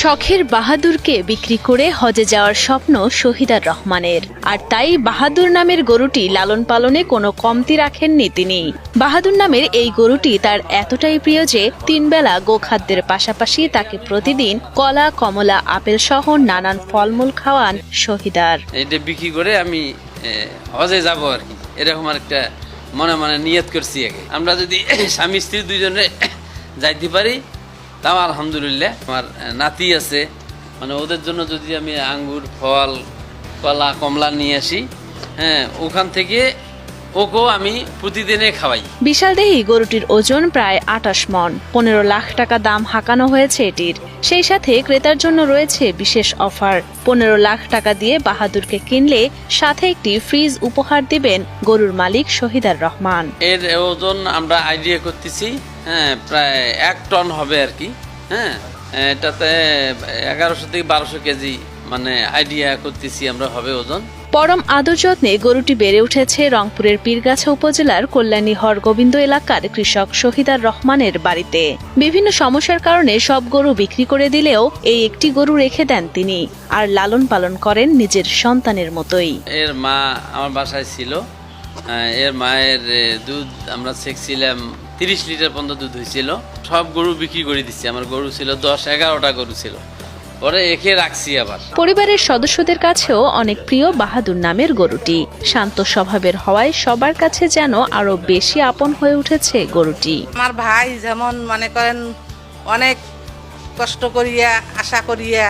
শখের বাহাদুরকে বিক্রি করে হজে যাওয়ার স্বপ্ন শহীদার রহমানের, আর তাই বাহাদুর নামের গরুটি লালন পালনে কোনো কমতি রাখেননি তিনি। বাহাদুর নামের এই গরুটি তার এতটাই প্রিয় যে 3 বেলা গোখাদ্যের পাশাপাশি তাকে প্রতিদিন কলা, কমলা, আপেল সহ নানান ফলমূল খাওয়ান শহীদার। এটা বিক্রি করে আমি হজে যাব আর কি, এরকম একটা মনে মনে নিয়ত করছি। আগে আমরা যদি স্বামী স্ত্রী দুইজনে যাইতে পারি তাও আলহামদুলিল্লাহ। আমার নাতি আছে, মানে ওদের জন্য যদি আমি আঙ্গুর, ফল, কলা, কমলা নিয়ে আসি, হ্যাঁ, ওখান থেকে ওকেও আমি প্রতিদিনে খাওয়াই। বিশালদেহী গরুটির ওজন প্রায় 28 মণ। 15 লাখ টাকা দাম হাঁকানো হয়েছে এটির। সেই সাথে ক্রেতার জন্য রয়েছে বিশেষ অফার। 15 লাখ টাকা দিয়ে বাহাদুরকে কিনলে সাথে একটি ফ্রিজ উপহার দিবেন গরুর মালিক শহীদার রহমান। এর ওজন আমরা আইডিয়া করতেছি, হ্যাঁ, প্রায় 1 টন হবে আর কি। হ্যাঁ, এটাতে 1100 থেকে 1200 কেজি মানে আইডিয়া করতেছি আমরা হবে ওজন। পরম আদর যত্নে গরুটি বেড়ে উঠেছে রংপুরের পীরগাছা উপজেলার কল্যাণী হরগোবিন্দ এলাকার কৃষক শহীদার রহমানের বাড়িতে। বিভিন্ন সমস্যার কারণে সব গরু বিক্রি করে দিলেও এই একটি গরু রেখে দেন তিনি, আর লালন পালন করেন নিজের সন্তানের মতোই। এর মা আমার বাসায় ছিল, এর মায়ের দুধ আমরা চেকছিলাম 30 লিটার পর্যন্ত দুধ হয়েছিল। সব গরু বিক্রি করে দিচ্ছি। আমার গরু ছিল 10-11টা গরু ছিল, পরে একে রাখছি আবার। পরিবারের সদস্যদের কাছেও অনেক প্রিয় বাহাদুর নামের গরুটি। শান্ত স্বভাবের হওয়ায় সবার কাছে যেন আরো বেশি আপন হয়ে উঠেছে গরুটি। আমার ভাই যেমন মনে করেন অনেক কষ্ট করিয়া আশা করিয়া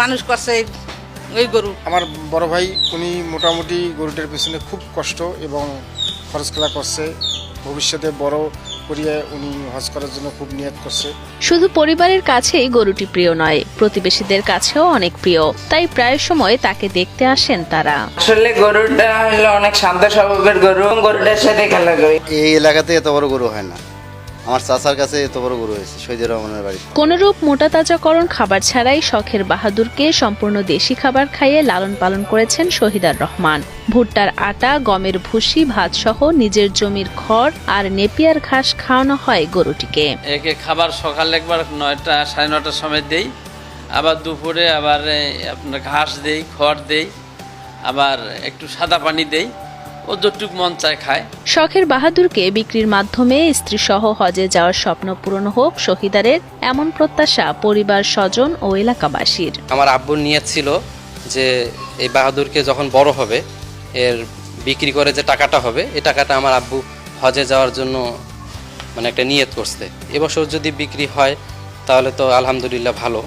মানুষ করছে ওই গরু। আমার বড় ভাই উনি মোটামুটি গরুটার পেছনে খুব কষ্ট এবং খরচ খেলা করছে। ভবিষ্যতে বড় করিয়া উনি হজ করার জন্য খুব নিয়ত করছে। শুধু পরিবারের কাছেই গরুটি প্রিয় নয়, প্রতিবেশীদের কাছেও অনেক প্রিয়। তাই প্রায় সময় তাকে দেখতে আসেন তারা। আসলে গরুটা হলো অনেক শান্ত স্বভাবের গরু, গরুটার সাথে খেলা করি। এই এলাকাতে এত বড় গরু হয় না। আমার চাচার কাছে এত বড় গরু হয়েছে শহীদুর রহমানের বাড়ি। কোনরূপ মোটা তাজাকরণ খাবার ছাড়াই শখের বাহাদুরকে সম্পূর্ণ দেশি খাবার খাইয়ে লালন পালন করেছেন শহীদার রহমান। ভুট্টার আটা, গমের ভুসি, ভাত সহ নিজের জমির খড় আর নেপিয়ার ঘাস খাওয়ানো হয় গরুটিকে। একে খাবার সকালে একবার 9টা 9:30টার সময় দেই, আবার দুপুরে আবার আপনার ঘাস দেই, খড় দেই, আবার একটু সাদা পানি দেই, ও যতটুক মন চায় খায়। শখের বাহাদুরকে বিক্রির মাধ্যমে স্ত্রী সহ হজে যাওয়ার স্বপ্ন পূরণ হোক শহীদারের, এমন প্রত্যাশা পরিবার, স্বজন ও এলাকাবাসীর। আমার আব্বুর নিয়ত ছিল যে এই বাহাদুরকে যখন বড় হবে এর বিক্রি করে যে টাকাটা হবে, এই টাকাটা আমার আব্বু হজে যাওয়ার জন্য মানে একটা নিয়ত করছে। এবছর যদি বিক্রি হয় তাহলে তো আলহামদুলিল্লাহ ভালো।